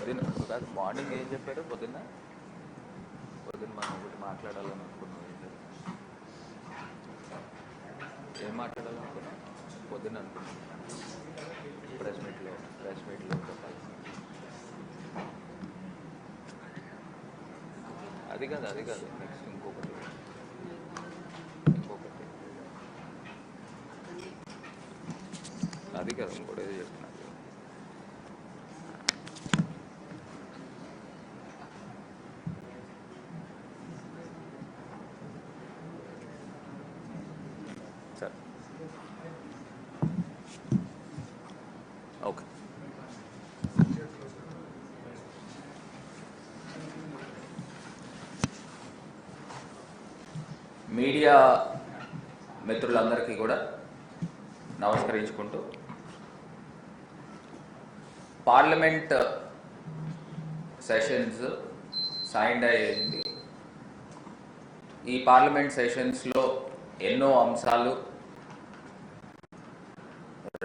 పొద్దున్న కాదు మార్నింగ్ ఏం చెప్పారు పొద్దున్న మనం ఒకటి మాట్లాడాలని అనుకున్నాం. ఏం మాట్లాడాలనుకున్నాం పొద్దున్న అనుకున్నాం ప్రెస్ మీట్లో చెప్పాలి. అది కాదు నెక్స్ట్ ఇంకొకటి అది కాదు ఇంకోటి ఏదో చెప్తున్నా. సరే ఓకే. మీడియా మిత్రులందరికీ కూడా నమస్కరించుకుంటూ, పార్లమెంట్ సెషన్స్ సైండ్ అయ్యింది. ఈ పార్లమెంట్ సెషన్స్లో ఎన్నో అంశాలు,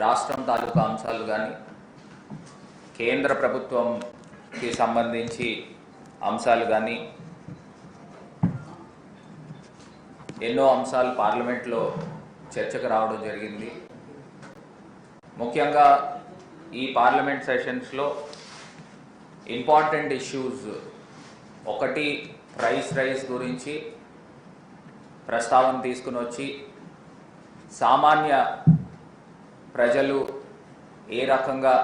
రాష్ట్రం తాలూకా అంశాలు కానీ, కేంద్ర ప్రభుత్వంకి సంబంధించి అంశాలు కానీ, ఎన్నో అంశాలు పార్లమెంట్లో చర్చకు రావడం జరిగింది. ముఖ్యంగా ఈ పార్లమెంట్ సెషన్స్లో ఇంపార్టెంట్ ఇష్యూస్ ఒకటి ప్రైస్ రైజ్ గురించి ప్రస్తావన తీసుకుని వచ్చి, సామాన్య ప్రజలు ఏ రకంగా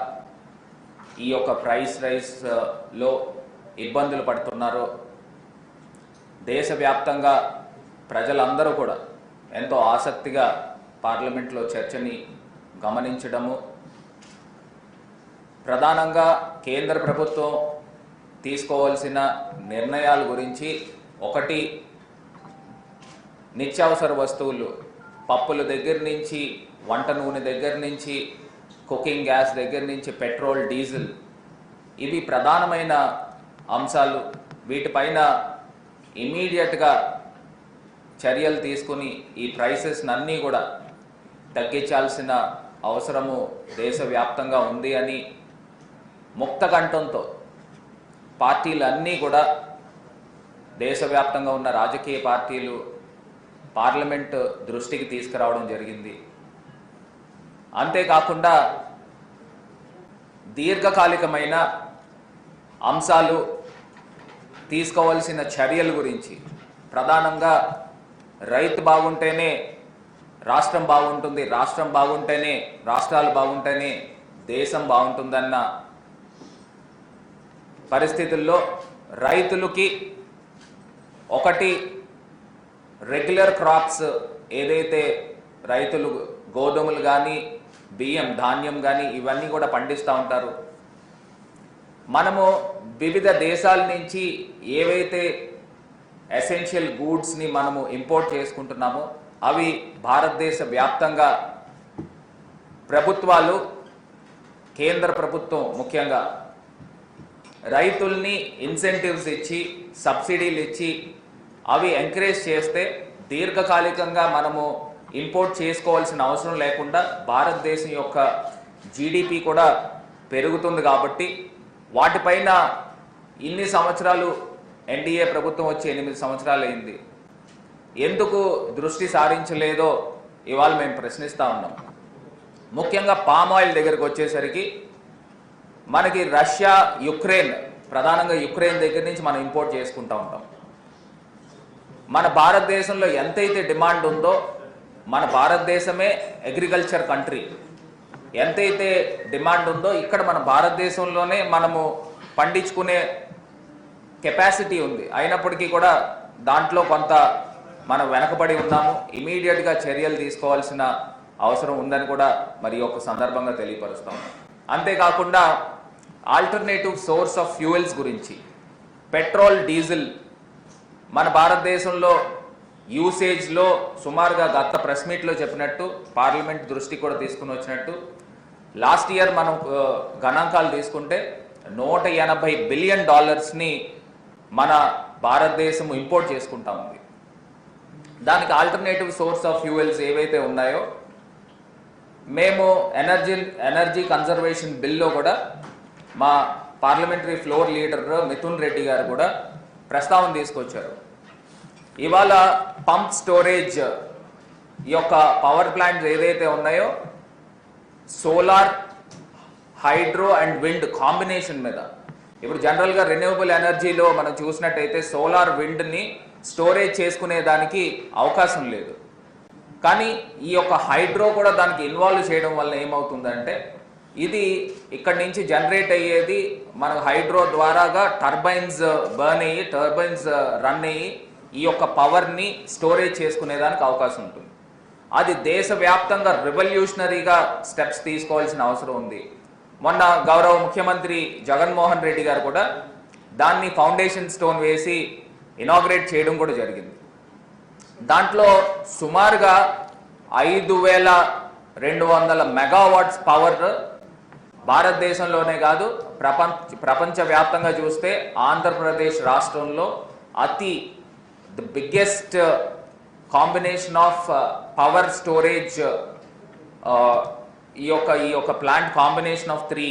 ఈ యొక్క ప్రైస్ రైజ్లో ఇబ్బందులు పడుతున్నారో, దేశవ్యాప్తంగా ప్రజలందరూ కూడా ఎంతో ఆసక్తిగా పార్లమెంట్లో చర్చని గమనించడము, ప్రధానంగా కేంద్ర ప్రభుత్వం తీసుకోవాల్సిన నిర్ణయాల గురించి, ఒకటి నిత్యావసర వస్తువులు, పప్పుల దగ్గర నుంచి, వంట నూనె దగ్గర నుంచి, కుకింగ్ గ్యాస్ దగ్గర నుంచి, పెట్రోల్, డీజిల్, ఇవి ప్రధానమైన అంశాలు. వీటిపైన ఇమీడియట్గా చర్యలు తీసుకుని ఈ ప్రైసెస్ అన్నీ కూడా తగ్గించాల్సిన అవసరము దేశవ్యాప్తంగా ఉంది అని ముక్తకంఠంతో పార్టీలన్నీ కూడా, దేశవ్యాప్తంగా ఉన్న రాజకీయ పార్టీలు పార్లమెంట్ దృష్టికి తీసుకురావడం జరిగింది. అంతేకాకుండా దీర్ఘకాలికమైన అంశాలు, తీసుకోవాల్సిన చర్యల గురించి, ప్రధానంగా రైతు బాగుంటేనే రాష్ట్రం బాగుంటుంది, రాష్ట్రం బాగుంటేనే రాష్ట్రాలు బాగుంటేనే దేశం బాగుంటుందన్న పరిస్థితుల్లో రైతులకి ఒకటి రెగ్యులర్ క్రాప్స్, ఏదైతే రైతులు గోధుమలు కానీ, బియ్యం, ధాన్యం కానీ ఇవన్నీ కూడా పండిస్తూ ఉంటారు. మనము వివిధ దేశాల నుంచి ఏవైతే ఎసెన్షియల్ గూడ్స్ని మనము ఇంపోర్ట్ చేసుకుంటున్నామో, అవి భారతదేశ వ్యాప్తంగా ప్రభుత్వాలు, కేంద్ర ప్రభుత్వం ముఖ్యంగా రైతుల్ని ఇన్సెంటివ్స్ ఇచ్చి, సబ్సిడీలు ఇచ్చి, అవి ఎంకరేజ్ చేస్తే దీర్ఘకాలికంగా మనము ఇంపోర్ట్ చేసుకోవాల్సిన అవసరం లేకుండా భారతదేశం యొక్క జీడిపి కూడా పెరుగుతుంది. కాబట్టి వాటిపైన ఇన్ని సంవత్సరాలు, ఎన్డీఏ ప్రభుత్వం వచ్చి 8 సంవత్సరాలు అయింది, ఎందుకు దృష్టి సారించలేదో ఇవాళ మేము ప్రశ్నిస్తూ ఉన్నాం. ముఖ్యంగా పామ్ ఆయిల్ దగ్గరకు వచ్చేసరికి మనకి రష్యా, యుక్రెయిన్, ప్రధానంగా యుక్రెయిన్ దగ్గర నుంచి మనం ఇంపోర్ట్ చేసుకుంటూ ఉంటాం. మన భారతదేశంలో ఎంతైతే డిమాండ్ ఉందో, మన భారతదేశమే అగ్రికల్చర్ కంట్రీ, ఎంతైతే డిమాండ్ ఉందో ఇక్కడ మన భారతదేశంలోనే మనము పండించుకునే కెపాసిటీ ఉంది. అయినప్పటికీ కూడా దాంట్లో కొంత మనం వెనకబడి ఉన్నాము. ఇమీడియట్గా చర్యలు తీసుకోవాల్సిన అవసరం ఉందని కూడా మరి ఒక సందర్భంగా తెలియపరుస్తాం. అంతేకాకుండా ఆల్టర్నేటివ్ సోర్స్ ఆఫ్ ఫ్యూయల్స్ గురించి, పెట్రోల్, డీజిల్ మన భారతదేశంలో యూసేజ్లో సుమారుగా గత ప్రెస్ మీట్లో చెప్పినట్టు, పార్లమెంట్ దృష్టికి కూడా తీసుకుని వచ్చినట్టు, లాస్ట్ ఇయర్ మనం గణాంకాలు తీసుకుంటే $180 బిలియన్ మన భారతదేశం ఇంపోర్ట్ చేసుకుంటా ఉంది. దానికి ఆల్టర్నేటివ్ సోర్స్ ఆఫ్ ఫ్యూయల్స్ ఏవైతే ఉన్నాయో, మేము ఎనర్జీ కన్జర్వేషన్ బిల్లో కూడా మా parliamentary floor leader Mithun Reddy గారు కూడా ప్రస్తావన తీసుకొచ్చారు. ఇవాళ పంప్ స్టోరేజ్ ఈ యొక్క పవర్ ప్లాంట్స్ ఏదైతే ఉన్నాయో solar, hydro and wind combination మీద, ఇప్పుడు జనరల్గా రెన్యూవబుల్ ఎనర్జీలో మనం చూసినట్టయితే సోలార్, విండ్ని స్టోరేజ్ చేసుకునే దానికి అవకాశం లేదు. కానీ ఈ యొక్క హైడ్రో కూడా దానికి ఇన్వాల్వ్ చేయడం వల్ల ఏమవుతుందంటే ఇది ఇక్కడి నుంచి జనరేట్ అయ్యేది మన హైడ్రో ద్వారాగా టర్బైన్స్ బర్న్ అయ్యి, టర్బైన్స్ రన్ అయ్యి ఈ యొక్క పవర్ని స్టోరేజ్ చేసుకునేదానికి అవకాశం ఉంటుంది. అది దేశవ్యాప్తంగా రెవల్యూషనరీగా స్టెప్స్ తీసుకోవాల్సిన అవసరం ఉంది. మొన్న గౌరవ ముఖ్యమంత్రి జగన్మోహన్ రెడ్డి గారు కూడా దాన్ని ఫౌండేషన్ స్టోన్ వేసి ఇనాగ్రేట్ చేయడం కూడా జరిగింది. దాంట్లో సుమారుగా 5200 మెగావాట్స్ పవర్ భారతదేశంలోనే కాదు ప్రపంచవ్యాప్తంగా చూస్తే ఆంధ్రప్రదేశ్ రాష్ట్రంలో the biggest combination of power storage ఈ యొక్క plant combination of 3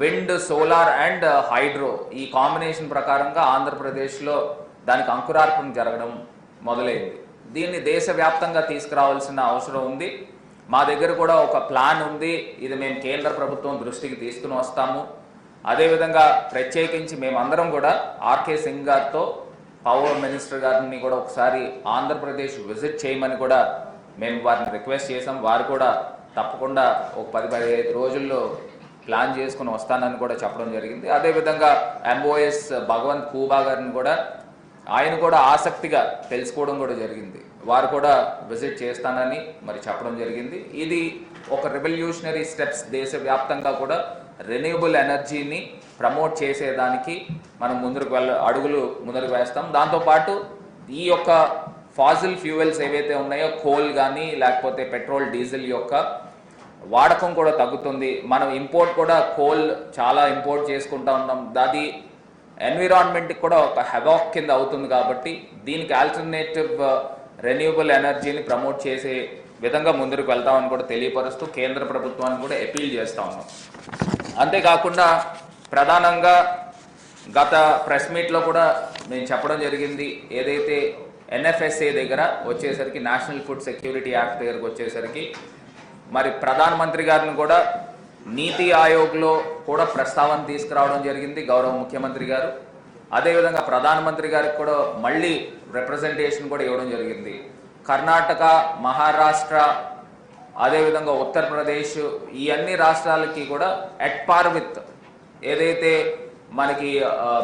wind, solar and hydro ఈ కాంబినేషన్ ప్రకారంగా ఆంధ్రప్రదేశ్లో దానికి అంకురార్పణ జరగడం మొదలైంది. దీన్ని దేశవ్యాప్తంగా తీసుకురావాల్సిన అవసరం ఉంది. మా దగ్గర కూడా ఒక ప్లాన్ ఉంది. ఇది మేము కేంద్ర ప్రభుత్వం దృష్టికి తీసుకుని వస్తాము. అదేవిధంగా ప్రత్యేకించి మేమందరం కూడా ఆర్కే సింగ్ గారితో, పవర్ మినిస్టర్ గారిని కూడా ఒకసారి ఆంధ్రప్రదేశ్ విజిట్ చేయమని కూడా మేము వారిని రిక్వెస్ట్ చేసాం. వారు కూడా తప్పకుండా ఒక 10-15 రోజుల్లో ప్లాన్ చేసుకుని వస్తానని కూడా చెప్పడం జరిగింది. అదేవిధంగా MOS భగవంత్ కూబా గారిని కూడా ఆయన కూడా ఆసక్తిగా తెలుసుకోవడం కూడా జరిగింది. వారు కూడా విజిట్ చేస్తానని మరి చెప్పడం జరిగింది. ఇది ఒక రెవల్యూషనరీ స్టెప్స్, దేశవ్యాప్తంగా కూడా రెన్యూవబుల్ ఎనర్జీని ప్రమోట్ చేసేదానికి మనం అడుగులు ముందుకు వేస్తాం. దాంతోపాటు ఈ యొక్క ఫాజిల్ ఫ్యూయల్స్ ఏవైతే ఉన్నాయో కోల్ కానీ లేకపోతే పెట్రోల్, డీజిల్ యొక్క వాడకం కూడా తగ్గుతుంది. మనం ఇంపోర్ట్ కూడా కోల్ చాలా ఇంపోర్ట్ చేసుకుంటా ఉన్నాం. అది ఎన్విరాన్మెంట్కి కూడా ఒక హెవాక్ కింద అవుతుంది. కాబట్టి దీనికి ఆల్టర్నేటివ్ రెన్యూవబుల్ ఎనర్జీని ప్రమోట్ చేసే విధంగా ముందుకు వెళ్తామని కూడా తెలియపరుస్తూ కేంద్ర ప్రభుత్వాన్ని కూడా అపీల్ చేస్తూ ఉన్నాం. అంతేకాకుండా ప్రధానంగా గత ప్రెస్ మీట్లో కూడా నేను చెప్పడం జరిగింది, ఏదైతే NFSA దగ్గర వచ్చేసరికి నేషనల్ ఫుడ్ సెక్యూరిటీ యాక్ట్ దగ్గరకు వచ్చేసరికి మరి ప్రధానమంత్రి గారిని కూడా నీతి ఆయోగ్లో కూడా ప్రస్తావన తీసుకురావడం జరిగింది గౌరవ ముఖ్యమంత్రి గారు. అదేవిధంగా ప్రధానమంత్రి గారికి కూడా మళ్ళీ రిప్రజెంటేషన్ కూడా ఇవ్వడం జరిగింది. కర్ణాటక, మహారాష్ట్ర, అదేవిధంగా ఉత్తరప్రదేశ్ ఈ అన్ని రాష్ట్రాలకి కూడా ఎట్ పార్ విత్ ఏదైతే మనకి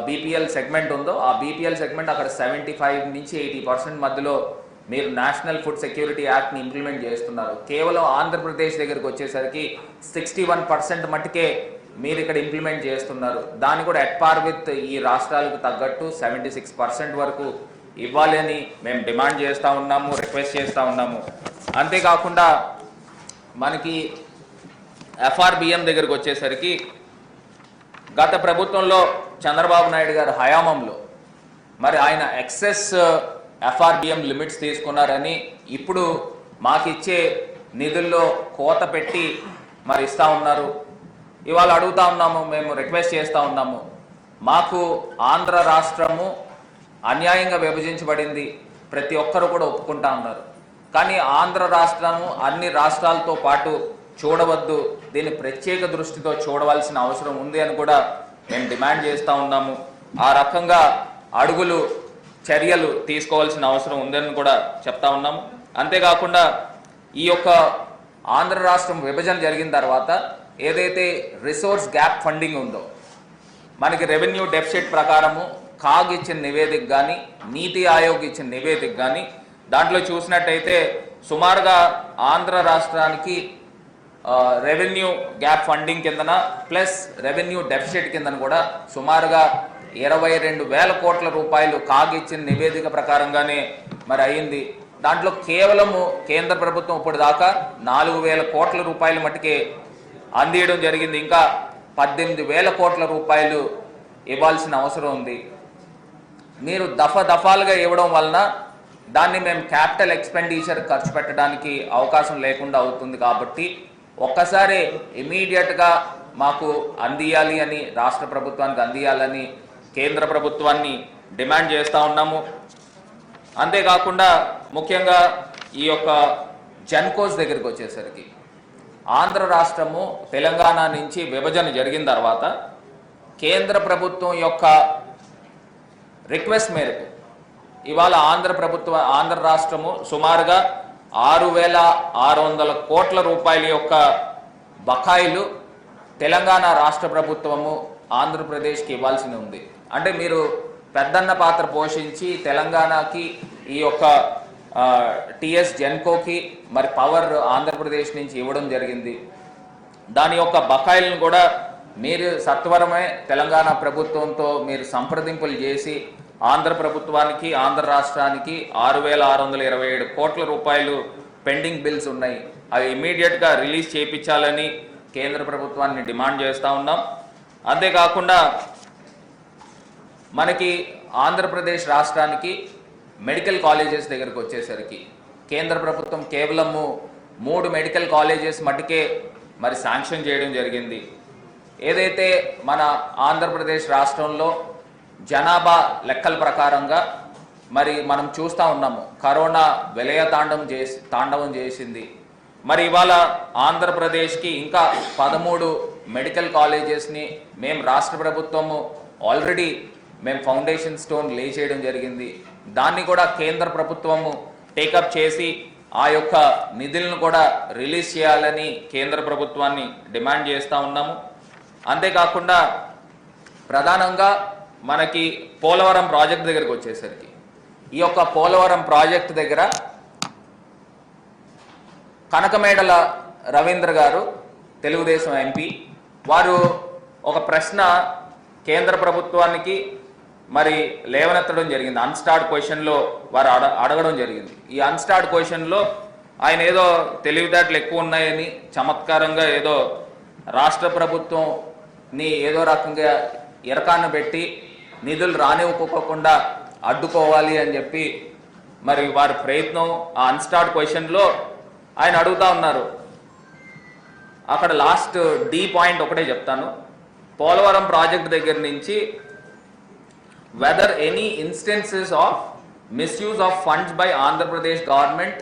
BPL సెగ్మెంట్ ఉందో ఆ BPL సెగ్మెంట్ అక్కడ 75 నుంచి 80% మధ్యలో మీరు నేషనల్ ఫుడ్ సెక్యూరిటీ యాక్ట్ని ఇంప్లిమెంట్ చేస్తున్నారు. కేవలం ఆంధ్రప్రదేశ్ దగ్గరికి వచ్చేసరికి 61% మట్టుకే మీరు ఇక్కడ ఇంప్లిమెంట్ చేస్తున్నారు. దాన్ని కూడా ఎట్ పార్ విత్ ఈ రాష్ట్రాలకు తగ్గట్టు 76% వరకు ఇవ్వాలి అని మేము డిమాండ్ చేస్తూ ఉన్నాము, రిక్వెస్ట్ చేస్తూ ఉన్నాము. అంతేకాకుండా మనకి FRBM దగ్గరికి వచ్చేసరికి గత ప్రభుత్వంలో చంద్రబాబు నాయుడు గారి హయాంలో మరి ఆయన ఎక్సెస్ FRBM లిమిట్స్ తీసుకున్నారని ఇప్పుడు మాకిచ్చే నిధుల్లో కోత పెట్టి మరి ఇస్తూ ఉన్నారు. ఇవాళ అడుగుతా ఉన్నాము, మేము రిక్వెస్ట్ చేస్తూ ఉన్నాము, మాకు ఆంధ్ర రాష్ట్రము అన్యాయంగా విభజించబడింది, ప్రతి ఒక్కరు కూడా ఒప్పుకుంటా ఉన్నారు. కానీ ఆంధ్ర రాష్ట్రము అన్ని రాష్ట్రాలతో పాటు చూడవద్దు, దీన్ని ప్రత్యేక దృష్టితో చూడవలసిన అవసరం ఉంది అని కూడా మేము డిమాండ్ చేస్తూ ఉన్నాము. ఆ రకంగా చర్యలు తీసుకోవాల్సిన అవసరం ఉందని కూడా చెప్తా ఉన్నాము. అంతేకాకుండా ఈ యొక్క ఆంధ్ర రాష్ట్రం విభజన జరిగిన తర్వాత ఏదైతే రిసోర్స్ గ్యాప్ ఫండింగ్ ఉందో మనకి రెవెన్యూ డెఫిసిట్ ప్రకారము కాగ్ ఇచ్చిన నివేదిక కానీ నీతి ఆయోగ్ ఇచ్చిన నివేదిక కానీ దాంట్లో చూసినట్టయితే సుమారుగా ఆంధ్ర రాష్ట్రానికి రెవెన్యూ గ్యాప్ ఫండింగ్ కిందన ప్లస్ రెవెన్యూ డెఫిసిట్ కిందన కూడా సుమారుగా 22,000 కోట్ల రూపాయలు కాగ్ ఇచ్చిన నివేదిక ప్రకారంగానే మరి అయ్యింది. దాంట్లో కేవలము కేంద్ర ప్రభుత్వం ఇప్పటిదాకా 4,000 కోట్ల రూపాయలు మట్టుకే అందియడం జరిగింది. ఇంకా 18,000 కోట్ల రూపాయలు ఇవ్వాల్సిన అవసరం ఉంది. మీరు దఫాలుగా ఇవ్వడం వలన దాన్ని మేము క్యాపిటల్ ఎక్స్పెండిచర్ ఖర్చు పెట్టడానికి అవకాశం లేకుండా అవుతుంది. కాబట్టి ఒక్కసారి ఇమీడియట్గా మాకు అందియాలి అని, రాష్ట్ర ప్రభుత్వానికి అందియాలని కేంద్ర ప్రభుత్వాన్ని డిమాండ్ చేస్తూ ఉన్నాము. అంతేకాకుండా ముఖ్యంగా ఈ యొక్క జెన్కోస్ దగ్గరికి వచ్చేసరికి ఆంధ్ర రాష్ట్రము తెలంగాణ నుంచి విభజన జరిగిన తర్వాత కేంద్ర ప్రభుత్వం యొక్క రిక్వెస్ట్ మేరకు ఇవాళ ఆంధ్ర రాష్ట్రము సుమారుగా 6,600 కోట్ల రూపాయల యొక్క బకాయిలు తెలంగాణ రాష్ట్ర ప్రభుత్వము ఆంధ్రప్రదేశ్కి ఇవ్వాల్సి ఉంది. అంటే మీరు పెద్దన్న పాత్ర పోషించి తెలంగాణకి ఈ యొక్క టిఎస్ జెన్కోకి మరి పవర్ ఆంధ్రప్రదేశ్ నుంచి ఇవ్వడం జరిగింది. దాని యొక్క బకాయిలను కూడా మీరు సత్వరమే తెలంగాణ ప్రభుత్వంతో మీరు సంప్రదింపులు చేసి ఆంధ్ర ప్రభుత్వానికి, ఆంధ్ర రాష్ట్రానికి 6,627 కోట్ల రూపాయలు పెండింగ్ బిల్స్ ఉన్నాయి, అవి ఇమీడియట్గా రిలీజ్ చేయించాలని కేంద్ర ప్రభుత్వాన్ని డిమాండ్ చేస్తూ ఉన్నాం. అంతేకాకుండా మనకి ఆంధ్రప్రదేశ్ రాష్ట్రానికి మెడికల్ కాలేజెస్ దగ్గరకు వచ్చేసరికి కేంద్ర ప్రభుత్వం కేవలము 3 మెడికల్ కాలేజెస్ మటుకే మరి శాంక్షన్ చేయడం జరిగింది. ఏదైతే మన ఆంధ్రప్రదేశ్ రాష్ట్రంలో జనాభా లెక్కల ప్రకారంగా మరి మనం చూస్తూ ఉన్నాము, కరోనా విలయ తాండవం చేసింది. మరి ఇవాళ ఆంధ్రప్రదేశ్కి ఇంకా 13 మెడికల్ కాలేజెస్ని మేము రాష్ట్ర ప్రభుత్వము ఆల్రెడీ ఫౌండేషన్ స్టోన్ లే చేయడం జరిగింది. దాన్ని కూడా కేంద్ర ప్రభుత్వము టేకప్ చేసి ఆ యొక్క నిధులను కూడా రిలీజ్ చేయాలని కేంద్ర ప్రభుత్వాన్ని డిమాండ్ చేస్తూ ఉన్నాము. అంతేకాకుండా ప్రధానంగా మనకి పోలవరం ప్రాజెక్ట్ దగ్గరికి వచ్చేసరికి ఈ యొక్క పోలవరం ప్రాజెక్ట్ దగ్గర కనకమేడల రవీంద్ర గారు తెలుగుదేశం ఎంపీ వారు ఒక ప్రశ్న కేంద్ర ప్రభుత్వానికి మరి లేవనెత్తడం జరిగింది. అన్స్టార్డ్ క్వశ్చన్లో వారు అడగడం జరిగింది. ఈ అన్స్టార్డ్ క్వశ్చన్లో ఆయన ఏదో తెలివితేటలు ఎక్కువ ఉన్నాయని చమత్కారంగా ఏదో రాష్ట్ర ప్రభుత్వంని ఏదో రకంగా ఇరకాన్ని పెట్టి నిధులు రానివ్వకోకుండా అడ్డుకోవాలి అని చెప్పి మరి వారి ప్రయత్నం. ఆ అన్స్టార్డ్ క్వశ్చన్లో ఆయన అడుగుతా ఉన్నారు. అక్కడ లాస్ట్ డి పాయింట్ ఒకటే చెప్తాను. పోలవరం ప్రాజెక్ట్ దగ్గర నుంచి whether any instances of misuse of funds by Andhra Pradesh government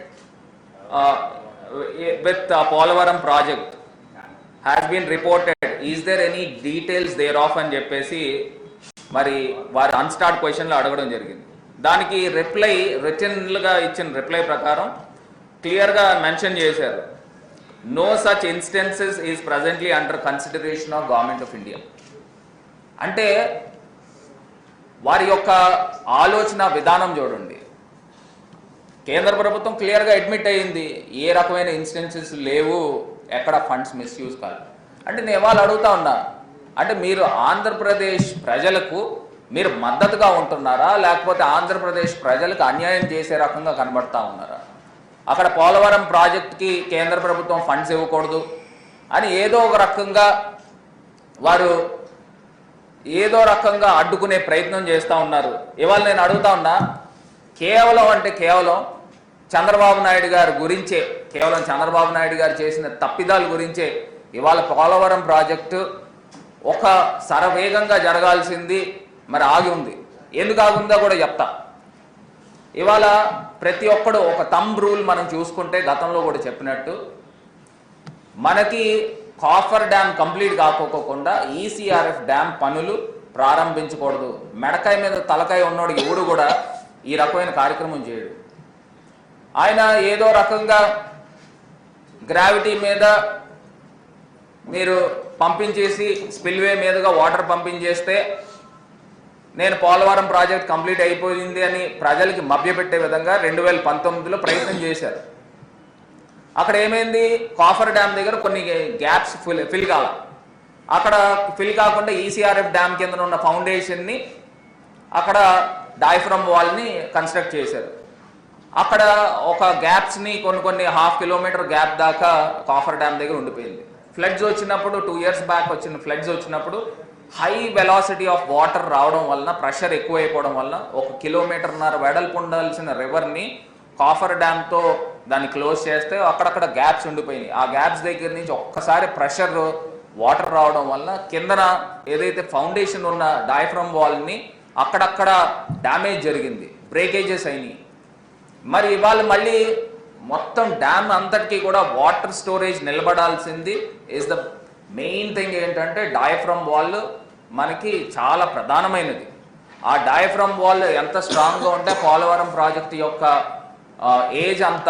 with Polavaram project has been reported, is there any details thereof అని చెప్పేసి మరి వారి అన్స్టార్డ్ క్వశ్చన్లో అడగడం జరిగింది. దానికి రిప్లై రిటర్న్గా ఇచ్చిన రిప్లై ప్రకారం క్లియర్గా మెన్షన్ చేశారు, no such instances is presently under consideration of government of India. అంటే వారి యొక్క ఆలోచన విధానం చూడండి. కేంద్ర ప్రభుత్వం క్లియర్గా అడ్మిట్ అయ్యింది, ఏ రకమైన ఇన్స్టెన్సెస్ లేవు, ఎక్కడ ఫండ్స్ మిస్యూజ్ కాదు. అంటే నేను వాళ్ళు అడుగుతా ఉన్నా, అంటే మీరు ఆంధ్రప్రదేశ్ ప్రజలకు మీరు మద్దతుగా ఉంటున్నారా, లేకపోతే ఆంధ్రప్రదేశ్ ప్రజలకు అన్యాయం చేసే రకంగా కనబడతా ఉన్నారా? అక్కడ పోలవరం ప్రాజెక్ట్కి కేంద్ర ప్రభుత్వం ఫండ్స్ ఇవ్వకూడదు అని ఏదో ఒక రకంగా వారు ఏదో రకంగా అడ్డుకునే ప్రయత్నం చేస్తూ ఉన్నారు. ఇవాళ నేను అడుగుతా ఉన్నా, కేవలం చంద్రబాబు నాయుడు గారి గురించే, కేవలం చంద్రబాబు నాయుడు గారు చేసిన తప్పిదాల గురించే ఇవాళ పోలవరం ప్రాజెక్టు ఒక శరవేగంగా జరగాల్సింది మరి ఆగి ఉంది. ఎందుకు ఆగుందో కూడా చెప్తా. ఇవాళ ప్రతి ఒక్కడు ఒక థంబ్ రూల్ మనం చూసుకుంటే గతంలో కూడా చెప్పినట్టు మనకి కాఫర్ డ్యామ్ కంప్లీట్ కాకోకుండా ఈసీఆర్ఎఫ్ డ్యామ్ పనులు ప్రారంభించకూడదు. మెడకాయ మీద తలకాయ ఉన్నోడు ఎవడు కూడా ఈ రకమైన కార్యక్రమం చేయడు. ఆయన ఏదో రకంగా గ్రావిటీ మీద మీరు పంపించేసి స్పిల్వే మీదుగా వాటర్ పంపించేస్తే నేను పోలవరం ప్రాజెక్ట్ కంప్లీట్ అయిపోయింది అని ప్రజలకి మభ్యపెట్టే విధంగా 2019లో ప్రయత్నం చేశారు. అక్కడ ఏమైంది, కాఫర్ డ్యామ్ దగ్గర కొన్ని గ్యాప్స్ ఫిల్ కాల. అక్కడ ఫిల్ కాకుండా ఈసీఆర్ఎఫ్ డ్యామ్ కింద ఉన్న ఫౌండేషన్ని అక్కడ డయాఫ్రమ్ వాల్ని కన్స్ట్రక్ట్ చేశారు. అక్కడ ఒక గ్యాప్స్ని కొన్ని 1/2 కిలోమీటర్ గ్యాప్ దాకా కాఫర్ డ్యామ్ దగ్గర ఉండిపోయింది. ఫ్లడ్స్ వచ్చినప్పుడు 2 years బ్యాక్ వచ్చిన ఫ్లడ్స్ వచ్చినప్పుడు హై వెలాసిటీ ఆఫ్ వాటర్ రావడం వలన, ప్రెషర్ ఎక్కువైపోవడం వలన 1.5 కిలోమీటర్న్నర వెడల్పు ఉండాల్సిన రివర్ని కాఫర్ డ్యామ్తో దాన్ని క్లోజ్ చేస్తే అక్కడక్కడ గ్యాప్స్ ఉండిపోయినాయి. ఆ గ్యాప్స్ దగ్గర నుంచి ఒక్కసారి ప్రెషర్ వాటర్ రావడం వల్ల కిందన ఏదైతే ఫౌండేషన్ ఉన్న డయాఫ్రమ్ వాల్ని అక్కడక్కడ డ్యామేజ్ జరిగింది, బ్రేకేజెస్ అయినాయి. మరి ఇవాళ మళ్ళీ మొత్తం డ్యామ్ అంతటికీ కూడా వాటర్ స్టోరేజ్ నిలబడాల్సింది ఈజ్ ద మెయిన్ థింగ్. ఏంటంటే డయాఫ్రమ్ వాల్ మనకి చాలా ప్రధానమైనది. ఆ డయాఫ్రమ్ వాల్ ఎంత స్ట్రాంగ్గా ఉంటే పోలవరం ప్రాజెక్ట్ యొక్క ఏజ్ అంత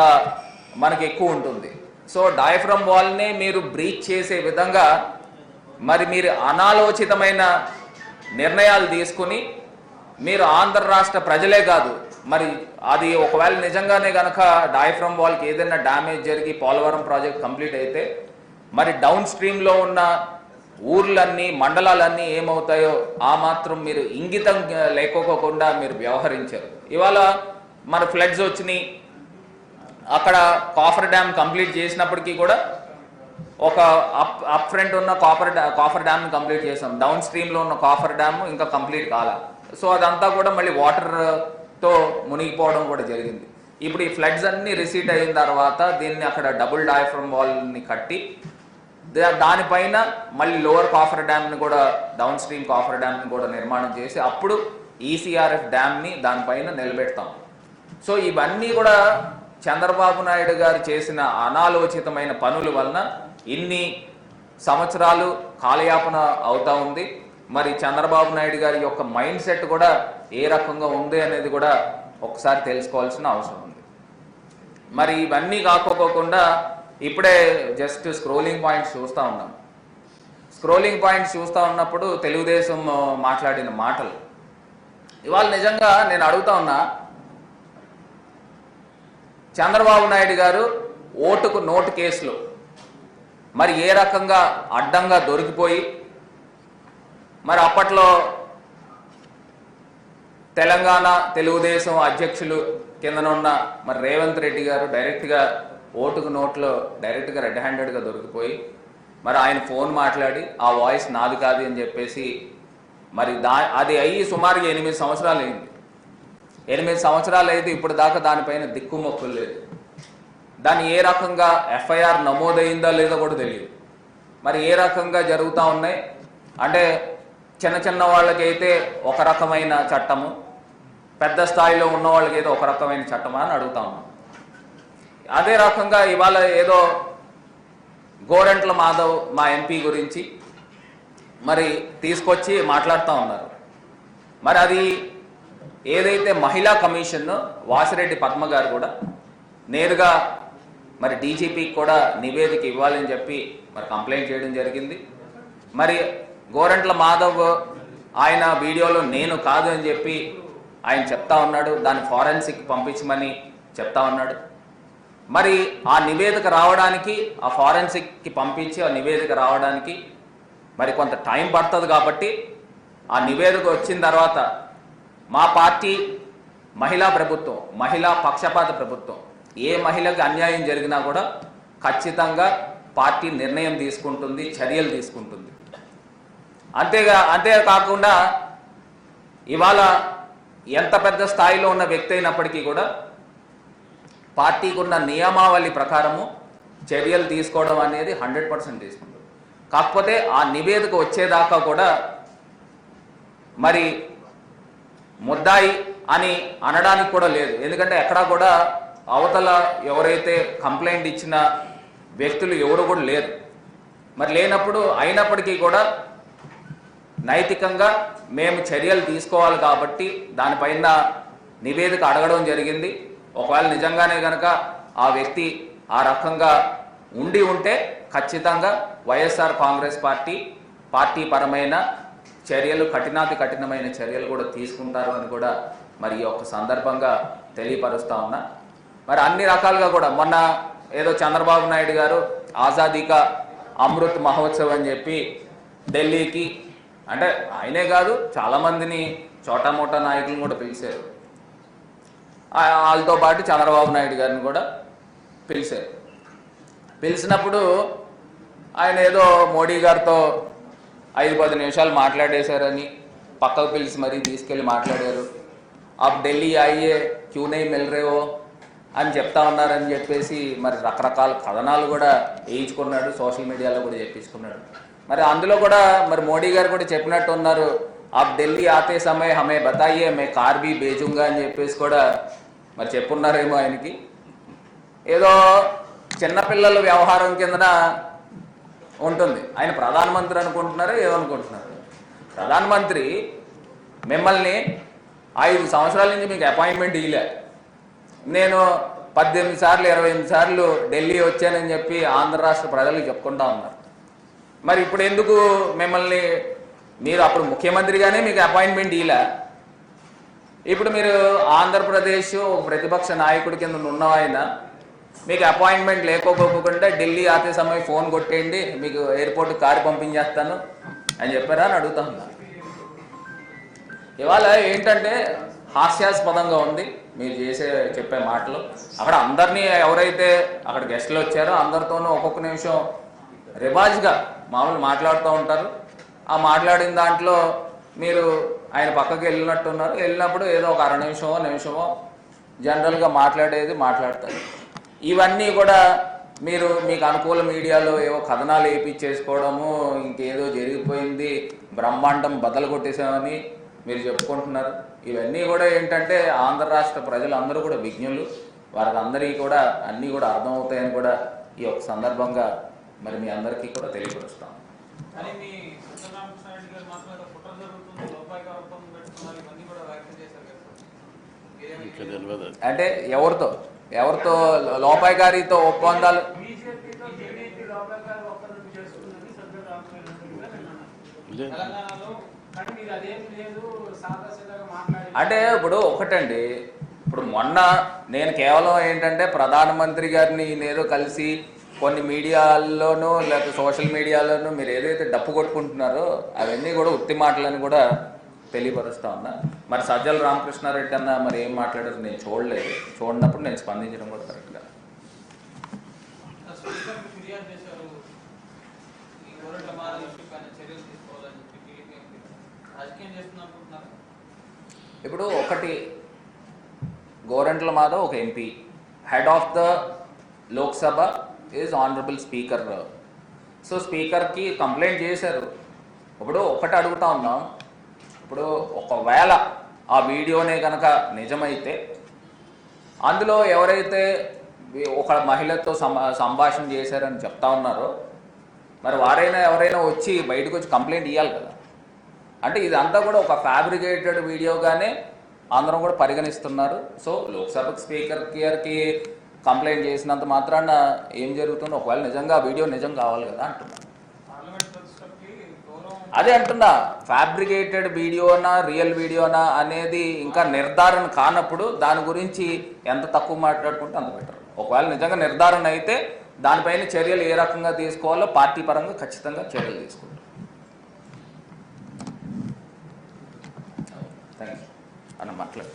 మనకి ఎక్కువ ఉంటుంది. సో డయాఫ్రమ్ వాల్నే మీరు బ్రీచ్ చేసే విధంగా మరి మీరు అనాలోచితమైన నిర్ణయాలు తీసుకుని మీరు ఆంధ్ర రాష్ట్ర ప్రజలే కాదు, మరి అది ఒకవేళ నిజంగానే కనుక డయాఫ్రమ్ వాల్కి ఏదైనా డ్యామేజ్ జరిగి పోలవరం ప్రాజెక్ట్ కంప్లీట్ అయితే మరి డౌన్ స్ట్రీమ్లో ఉన్న ఊర్లన్నీ మండలాలన్నీ ఏమవుతాయో ఆ మాత్రం మీరు ఇంగితం లేకోకుండా మీరు వ్యవహరించారు. ఇవాళ మన ఫ్లడ్స్ వచ్చినాయి, అక్కడ కాఫర్ డ్యామ్ కంప్లీట్ చేసినప్పటికీ కూడా ఒక అప్ ఫ్రంట్ ఉన్న కాఫర్ డ్యామ్ని కంప్లీట్ చేసాం, డౌన్ స్ట్రీమ్లో ఉన్న కాఫర్ డ్యామ్ ఇంకా కంప్లీట్ కాల. సో అదంతా కూడా మళ్ళీ వాటర్తో మునిగిపోవడం కూడా జరిగింది. ఇప్పుడు ఈ ఫ్లడ్స్ అన్నీ రిసీట్ అయిన తర్వాత దీన్ని అక్కడ డబుల్ డయాఫ్రమ్ వాల్ని కట్టి దానిపైన మళ్ళీ లోవర్ కాఫర్ డ్యామ్ని కూడా డౌన్ స్ట్రీమ్ కాఫర్ డ్యామ్ని కూడా నిర్మాణం చేసి అప్పుడు ఈసీఆర్ఎఫ్ డ్యామ్ని దానిపైన నిలబెడతాం. సో ఇవన్నీ కూడా చంద్రబాబు నాయుడు గారు చేసిన అనాలోచితమైన పనుల వలన ఇన్ని సంవత్సరాలు కాలయాపన అవుతా ఉంది. మరి చంద్రబాబు నాయుడు గారి యొక్క మైండ్ సెట్ కూడా ఏ రకంగా ఉంది అనేది కూడా ఒకసారి తెలుసుకోవాల్సిన అవసరం ఉంది. మరి ఇవన్నీ కాకపోకుండా ఇప్పుడే జస్ట్ స్క్రోలింగ్ పాయింట్స్ చూస్తూ ఉన్నాం. స్క్రోలింగ్ పాయింట్స్ చూస్తూ ఉన్నప్పుడు తెలుగుదేశం మాట్లాడిన మాటలు ఇవాళ నిజంగా నేను అడుగుతా ఉన్నా, చంద్రబాబు నాయుడు గారు ఓటుకు నోటు కేసులో మరి ఏ రకంగా అడ్డంగా దొరికిపోయి మరి అప్పట్లో తెలంగాణ తెలుగుదేశం అధ్యక్షులు కిందనున్న మరి రేవంత్ రెడ్డి గారు డైరెక్ట్గా ఓటుకు నోట్లో డైరెక్ట్గా రెడ్ హ్యాండెడ్గా దొరికిపోయి మరి ఆయన ఫోన్ మాట్లాడి ఆ వాయిస్ నాది కాదు అని చెప్పేసి మరి అది అయ్యి సుమారుగా 8 సంవత్సరాలు అయింది. 8 సంవత్సరాలు అయితే ఇప్పుడు దాకా దానిపైన దిక్కుమొక్కులు లేదు. దాన్ని ఏ రకంగా ఎఫ్ఐఆర్ నమోదైందో లేదో కూడా తెలియదు. మరి ఏ రకంగా జరుగుతూ ఉన్నాయి అంటే చిన్న చిన్న వాళ్ళకైతే ఒక రకమైన చట్టము, పెద్ద స్థాయిలో ఉన్న వాళ్ళకైతే ఒక రకమైన చట్టమా అని అడుగుతా ఉన్నాం. అదే రకంగా ఇవాళ ఏదో గోరంట్ల మాధవ్ మా ఎంపీ గురించి మరి తీసుకొచ్చి మాట్లాడుతూ ఉన్నారు. మరి అది ఏదైతే మహిళా కమిషన్ వాసిరెడ్డి పద్మ గారు కూడా నేరుగా మరి డీజీపీకి కూడా నివేదిక ఇవ్వాలని చెప్పి మరి కంప్లైంట్ చేయడం జరిగింది. మరి గోరంట్ల మాధవ్ ఆయన వీడియోలో నేను కాదు అని చెప్పి ఆయన చెప్తా ఉన్నాడు, దాన్ని ఫారెన్సిక్ పంపించమని చెప్తా ఉన్నాడు. మరి ఆ నివేదిక రావడానికి ఆ ఫారెన్సిక్కి పంపించి ఆ నివేదిక రావడానికి మరి కొంత టైం పడుతుంది. కాబట్టి ఆ నివేదిక వచ్చిన తర్వాత మా పార్టీ మహిళా ప్రభుత్వం, మహిళా పక్షపాత ప్రభుత్వం, ఏ మహిళకి అన్యాయం జరిగినా కూడా ఖచ్చితంగా పార్టీ నిర్ణయం తీసుకుంటుంది, చర్యలు తీసుకుంటుంది. అంతేకాకుండా ఇవాళ ఎంత పెద్ద స్థాయిలో ఉన్న వ్యక్తి అయినప్పటికీ కూడా పార్టీకి ఉన్న నియమావళి ప్రకారము చర్యలు తీసుకోవడం అనేది 100% తీసుకుంటుంది. కాకపోతే ఆ నివేదిక వచ్చేదాకా కూడా మరి ముద్దాయి అని అనడానికి కూడా లేదు. ఎందుకంటే ఎక్కడా కూడా అవతల ఎవరైతే కంప్లైంట్ ఇచ్చిన వ్యక్తులు ఎవరు కూడా లేరు. మరి లేనప్పుడు అయినప్పటికీ కూడా నైతికంగా మేము చర్యలు తీసుకోవాలి కాబట్టి దానిపైన నివేదిక అడగడం జరిగింది. ఒకవేళ నిజంగానే కనుక ఆ వ్యక్తి ఆ రకంగా ఉంటే ఖచ్చితంగా వైఎస్ఆర్ కాంగ్రెస్ పార్టీ పరమైన చర్యలు, కఠినమైన చర్యలు కూడా తీసుకుంటారు అని కూడా మరి ఈ యొక్క సందర్భంగా తెలియపరుస్తా ఉన్నా. మరి అన్ని రకాలుగా కూడా మొన్న ఏదో చంద్రబాబు నాయుడు గారు ఆజాదీ కా అమృత్ మహోత్సవ్ అని చెప్పి ఢిల్లీకి, అంటే ఆయనే కాదు చాలామందిని చోటా మోటా నాయకులను కూడా పిలిచారు. వాళ్ళతో పాటు చంద్రబాబు నాయుడు గారిని కూడా పిలిచారు. పిలిచినప్పుడు ఆయన ఏదో మోడీ గారితో 5-10 నిమిషాలు మాట్లాడేశారని పక్కకు పిలిచి మరీ తీసుకెళ్ళి మాట్లాడారు. అప్ ఢిల్లీ అయ్యే క్యూ నై మిల్ రేవో అని చెప్తా ఉన్నారని చెప్పేసి మరి రకరకాల కథనాలు కూడా వేయించుకున్నాడు, సోషల్ మీడియాలో కూడా చెప్పించుకున్నాడు. మరి అందులో కూడా మరి మోడీ గారు కూడా చెప్పినట్టు ఉన్నారు, आप ఢిల్లీ ఆతే సమయ హమే బతాయియే మే కార్ బీ బేజుంగా అని చెప్పేసి కూడా మరి చెప్పున్నారేమో ఆయనకి. ఏదో చిన్నపిల్లల వ్యవహారం కిందన ఉంటుంది. ఆయన ప్రధానమంత్రి అనుకుంటున్నారో ఏమనుకుంటున్నారు? ప్రధానమంత్రి మిమ్మల్ని 5 సంవత్సరాల నుంచి మీకు అపాయింట్మెంట్ ఇవ్వలే. నేను 18 సార్లు 28 సార్లు ఢిల్లీ వచ్చానని చెప్పి ఆంధ్ర రాష్ట్ర ప్రజలకు చెప్పుకుంటా ఉన్నారు. మరి ఇప్పుడు ఎందుకు మిమ్మల్ని, మీరు అప్పుడు ముఖ్యమంత్రిగానే మీకు అపాయింట్మెంట్ ఇవ్వలే, ఇప్పుడు మీరు ఆంధ్రప్రదేశ్ ప్రతిపక్ష నాయకుడి కింద ఉన్న ఆయన మీకు అపాయింట్మెంట్ లేకపోకుండా ఢిల్లీ ఆతే సమయం ఫోన్ కొట్టేయండి, మీకు ఎయిర్పోర్ట్ కారు పంపించేస్తాను అని చెప్పారా అని అడుగుతా ఉన్నా. ఇవాళ ఏంటంటే హాస్యాస్పదంగా ఉంది మీరు చెప్పే మాటలు. అక్కడ అందరినీ ఎవరైతే అక్కడ గెస్టులు వచ్చారో అందరితోనూ ఒక్కొక్క నిమిషం రివాజ్గా మామూలు మాట్లాడుతూ ఉంటారు. ఆ మాట్లాడిన దాంట్లో మీరు ఆయన పక్కకి వెళ్ళినట్టున్నారు. వెళ్ళినప్పుడు ఏదో ఒక అర నిమిషమో జనరల్గా మాట్లాడతారు. ఇవన్నీ కూడా మీకు అనుకూల మీడియాలో ఏవో కథనాలు వేయించేసుకోవడము, ఇంకేదో జరిగిపోయింది, బ్రహ్మాండం బద్దలు కొట్టేసామని మీరు చెప్పుకుంటున్నారు. ఇవన్నీ కూడా ఏంటంటే ఆంధ్ర రాష్ట్ర ప్రజలందరూ కూడా విజ్ఞులు, వారికి అందరికీ కూడా అన్నీ కూడా అర్థమవుతాయని కూడా ఈ యొక్క సందర్భంగా మరి మీ అందరికీ కూడా తెలియపరుస్తాం. అంటే ఎవరితో లోపాయి గారితో ఒప్పందాలు అంటే ఇప్పుడు ఒకటండి, ఇప్పుడు మొన్న నేను కేవలం ఏంటంటే ప్రధానమంత్రి గారిని నేనేదో కలిసి కొన్ని మీడియాల్లోనూ లేకపోతే సోషల్ మీడియాలోనూ మీరు ఏదైతే డప్పు కొట్టుకుంటున్నారో అవన్నీ కూడా ఉత్తి మాటలని కూడా తెలియపరుస్తా ఉన్నా. మరి సజ్జల రామకృష్ణారెడ్డి అన్న మరి ఏం మాట్లాడారు నేను చూడలేదు. చూడనప్పుడు నేను స్పందించడం కూడా కరెక్ట్గా. ఇప్పుడు ఒకటి గోరంట్ల మాధవ్ ఒక MP, head of the Lok Sabha is honourable speaker. So స్పీకర్కి కంప్లైంట్ చేశారు. ఇప్పుడు ఒకటి అడుగుతా ఉన్నాం, ఇప్పుడు ఒకవేళ ఆ వీడియోనే కనుక నిజమైతే అందులో ఎవరైతే ఒక మహిళతో సంభాషణ చేశారని చెప్తా ఉన్నారో మరి వారైనా ఎవరైనా వచ్చి బయటకు వచ్చి కంప్లైంట్ ఇవ్వాలి కదా. అంటే ఇదంతా కూడా ఒక ఫ్యాబ్రికేటెడ్ వీడియోగానే అందరం కూడా పరిగణిస్తున్నారు. సో లోక్సభకు స్పీకర్కి కంప్లైంట్ చేసినంత మాత్రాన ఏం జరుగుతుందో, ఒకవేళ నిజంగా వీడియో నిజం కావాలి కదా అంటున్నా. అదే అంటున్నా, ఫ్యాబ్రికేటెడ్ వీడియోనా రియల్ వీడియోనా అనేది ఇంకా నిర్ధారణ కానప్పుడు దాని గురించి ఎంత తక్కువ మాట్లాడుకుంటే అంత బెటర్. ఒకవేళ నిజంగా నిర్ధారణ అయితే దానిపైన చర్యలు ఏ రకంగా తీసుకోవాలో పార్టీ పరంగా ఖచ్చితంగా చర్యలు తీసుకుంటాం. థ్యాంక్ యూ అన్న మాట్లాడు.